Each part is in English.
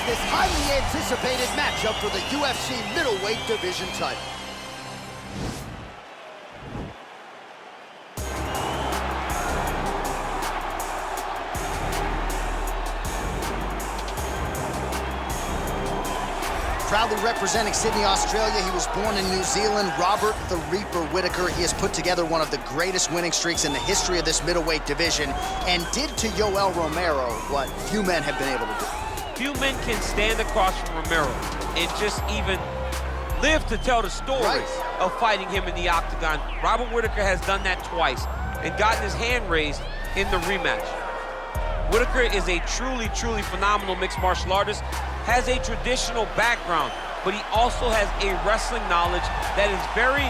presents this highly anticipated matchup for the UFC middleweight division title. Proudly representing Sydney, Australia, he was born in New Zealand, Robert the Reaper Whittaker. He has put together one of the greatest winning streaks in the history of this middleweight division and did to Yoel Romero what few men have been able to do. Few men can stand across from Romero and just even live to tell the story of fighting him in the octagon. Robert Whittaker has done that twice and gotten his hand raised in the rematch. Whittaker is a truly, truly phenomenal mixed martial artist, has a traditional background, but he also has a wrestling knowledge that is very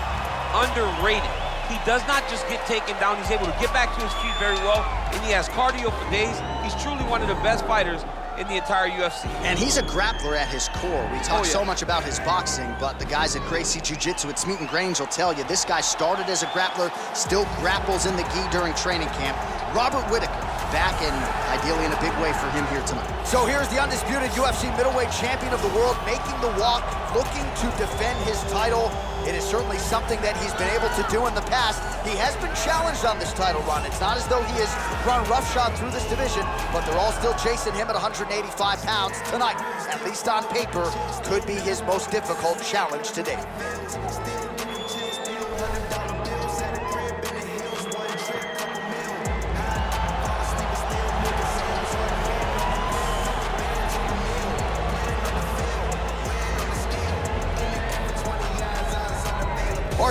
underrated. He does not just get taken down, he's able to get back to his feet very well, and he has cardio for days. He's truly one of the best fighters in the entire UFC. And he's a grappler at his core. We talk so much about his boxing, but the guys at Gracie Jiu-Jitsu at Smeaton Grange will tell you this guy started as a grappler, still grapples in the gi during training camp. Robert Whittaker, back and ideally in a big way for him here tonight. So here's the undisputed UFC middleweight champion of the world making the walk, looking to defend his title. It is certainly something that he's been able to do in the past. He has been challenged on this title run. It's not as though he has run roughshod through this division, but they're all still chasing him at 185 pounds tonight. At least on paper, could be his most difficult challenge to date.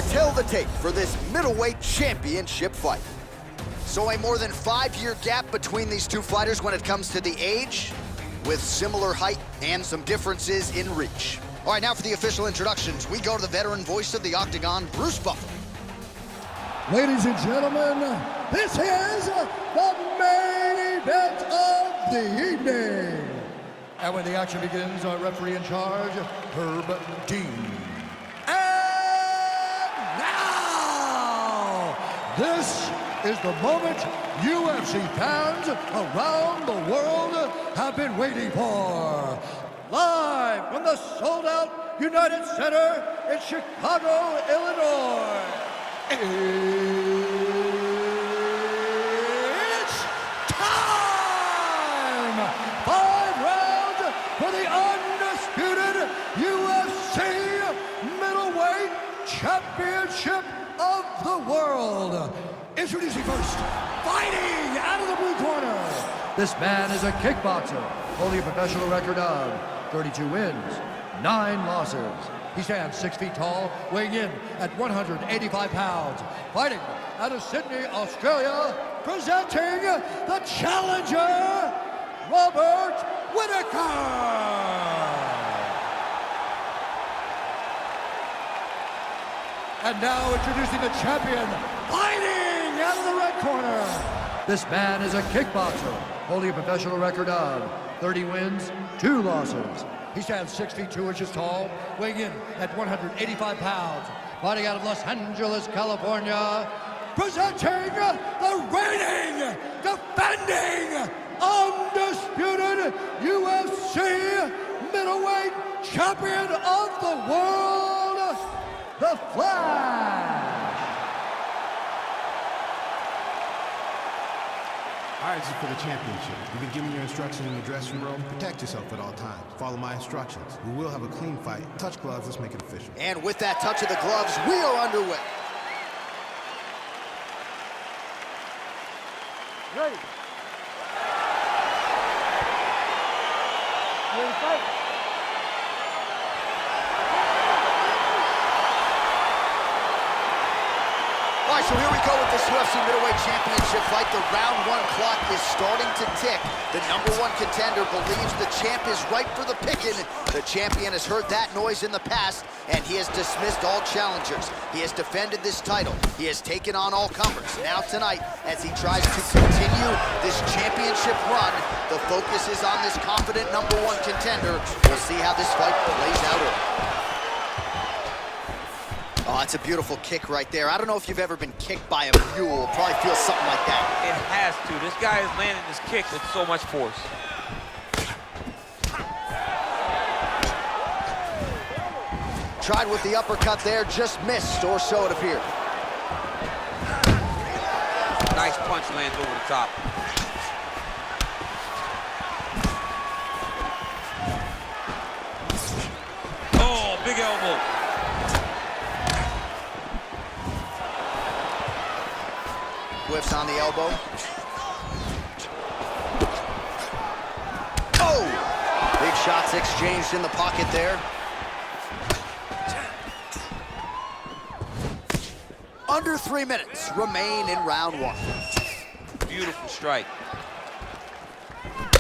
Tell the tape for this middleweight championship fight. So a more than 5-year gap between these two fighters when it comes to the age, with similar height and some differences in reach. All right, now for the official introductions, we go to the veteran voice of the Octagon, Bruce Buffer. Ladies and gentlemen, this is the main event of the evening. And when the action begins, our referee in charge, Herb Dean. This is the moment UFC fans around the world have been waiting for. Live from the sold-out United Center in Chicago, Illinois. It's time! 5 rounds for the undisputed UFC middleweight championship of the world. Introducing first, fighting out of the blue corner. This man is a kickboxer, holding a professional record of 32 wins, 9 losses. He stands 6 feet tall, weighing in at 185 pounds. Fighting out of Sydney, Australia, presenting the challenger, Robert Whittaker. And now introducing the champion, fighting out of the red corner. This man is a kickboxer, holding a professional record of 30 wins, 2 losses. He stands 6 feet 2 inches tall, weighing in at 185 pounds. Fighting out of Los Angeles, California, presenting the reigning, defending, undisputed UFC middleweight champion of the world, The Flash! All right, this is for the championship. You've been given your instructions in the dressing room. Protect yourself at all times. Follow my instructions. We will have a clean fight. Touch gloves, let's make it official. And with that touch of the gloves, we are underway. Ready. Ready to fight. All right, so here we go with this UFC middleweight championship fight. The round 1 clock is starting to tick. The #1 contender believes the champ is ripe for the picking. The champion has heard that noise in the past, and he has dismissed all challengers. He has defended this title. He has taken on all comers. Now tonight, as he tries to continue this championship run, the focus is on this confident #1 contender. We'll see how this fight plays out early. Oh, that's a beautiful kick right there. I don't know if you've ever been kicked by a mule. Probably feels something like that. It has to. This guy is landing this kick with so much force. tried with the uppercut there, just missed, or so it appeared. Nice punch lands over the top. Oh, big elbow. Whiffs on the elbow. Oh! Big shots exchanged in the pocket there. Under 3 minutes remain in round one. Beautiful strike.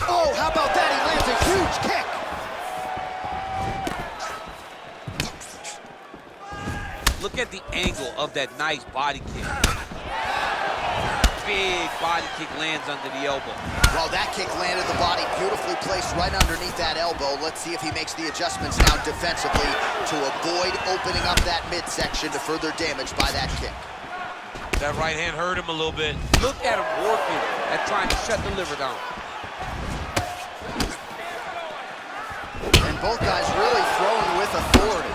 Oh, how about that? He lands a huge kick. Look at the angle of that nice body kick. Big body kick lands under the elbow. Well, that kick landed the body beautifully placed right underneath that elbow. Let's see if he makes the adjustments now defensively to avoid opening up that midsection to further damage by that kick. That right hand hurt him a little bit. Look at him working at trying to shut the liver down. And both guys really throwing with authority.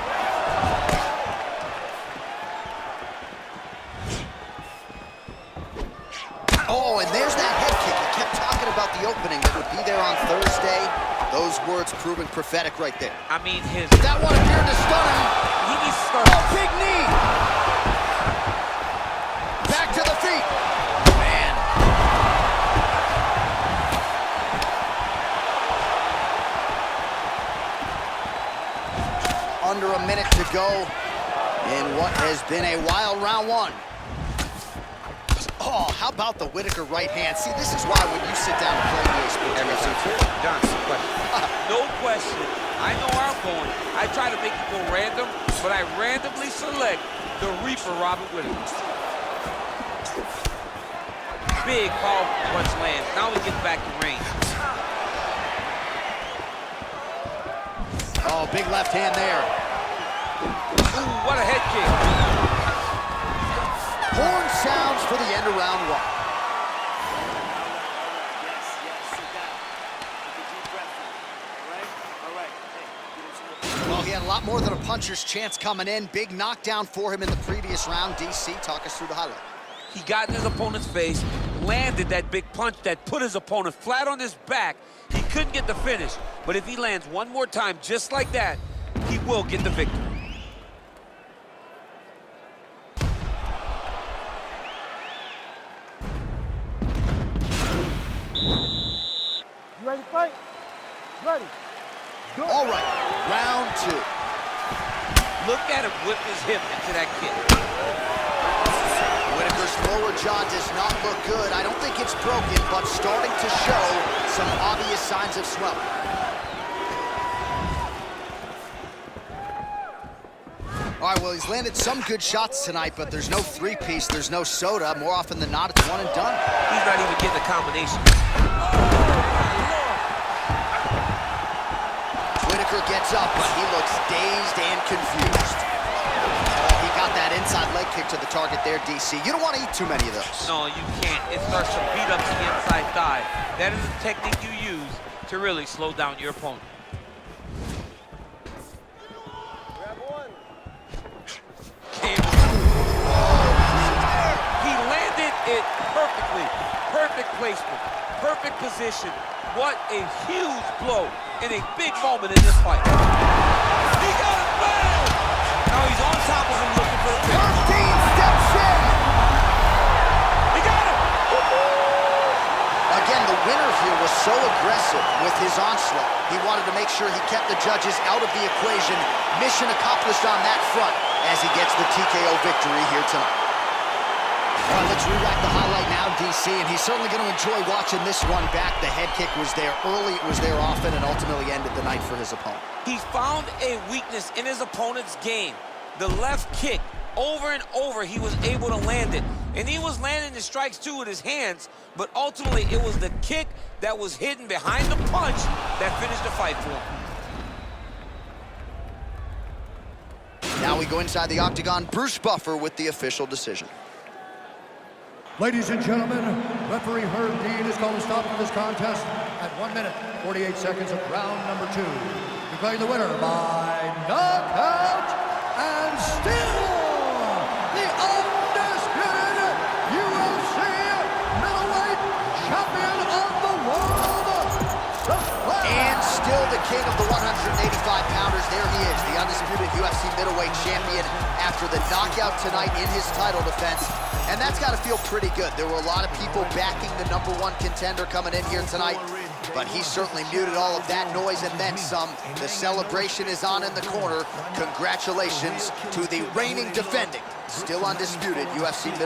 Oh, and there's that head kick. He kept talking about the opening that would be there on Thursday. Those words proving prophetic right there. I mean, that one appeared to stun him. He needs to start. Oh, big knee. Back to the feet. Man. Under a minute to go in what has been a wild round one. Oh, how about the Whitaker right hand? See, this is why when you sit down and play EA Sports, John, no question. I know where I'm going. I try to make it go random, but I randomly select the Reaper, Robert Whitaker. Big, powerful punch lands. Now he gets back to range. Oh, big left hand there. Ooh, what a head kick. Horn sounds for the end of round one. Well, he had a lot more than a puncher's chance coming in. Big knockdown for him in the previous round. DC, talk us through the highlight. He got in his opponent's face, landed that big punch that put his opponent flat on his back. He couldn't get the finish, but if he lands one more time just like that, he will get the victory. You ready to fight? Ready. Go. All right, round two. Look at him whip his hip into that kick. Whitaker's lower jaw does not look good. I don't think it's broken, but starting to show some obvious signs of swelling. All right, well, he's landed some good shots tonight, but there's no three-piece, there's no soda. More often than not, it's one and done. He's not even getting a combination. Whitaker gets up, but he looks dazed and confused. Oh, he got that inside leg kick to the target there, DC. You don't want to eat too many of those. No, you can't. It starts to beat up the inside thigh. That is a technique you use to really slow down your opponent. He landed it perfectly. Perfect placement. Perfect position. What a huge blow in a big moment in this fight. He got it back! Now he's on top of him looking for a finish. 13 steps in! He got him! Again, the winner here was so aggressive with his onslaught. He wanted to make sure he kept the judges out of the equation. Mission accomplished on that front as he gets the TKO victory here tonight. All right, let's re-rack the highlight now, DC, and he's certainly going to enjoy watching this one back. The head kick was there early, it was there often, and ultimately ended the night for his opponent. He found a weakness in his opponent's game. The left kick, over and over, he was able to land it. And he was landing the strikes, too, with his hands, but ultimately it was the kick that was hidden behind the punch that finished the fight for him. Now we go inside the octagon. Bruce Buffer with the official decision. Ladies and gentlemen, referee Herb Dean is calling a stop to this contest at 1 minute, 48 seconds of round number 2. Declaring the winner by knockout king of the 185-pounders. There he is, the undisputed UFC middleweight champion after the knockout tonight in his title defense. And that's got to feel pretty good. There were a lot of people backing the #1 contender coming in here tonight, but he certainly muted all of that noise and then some. The celebration is on in the corner. Congratulations to the reigning, defending, still undisputed UFC middleweight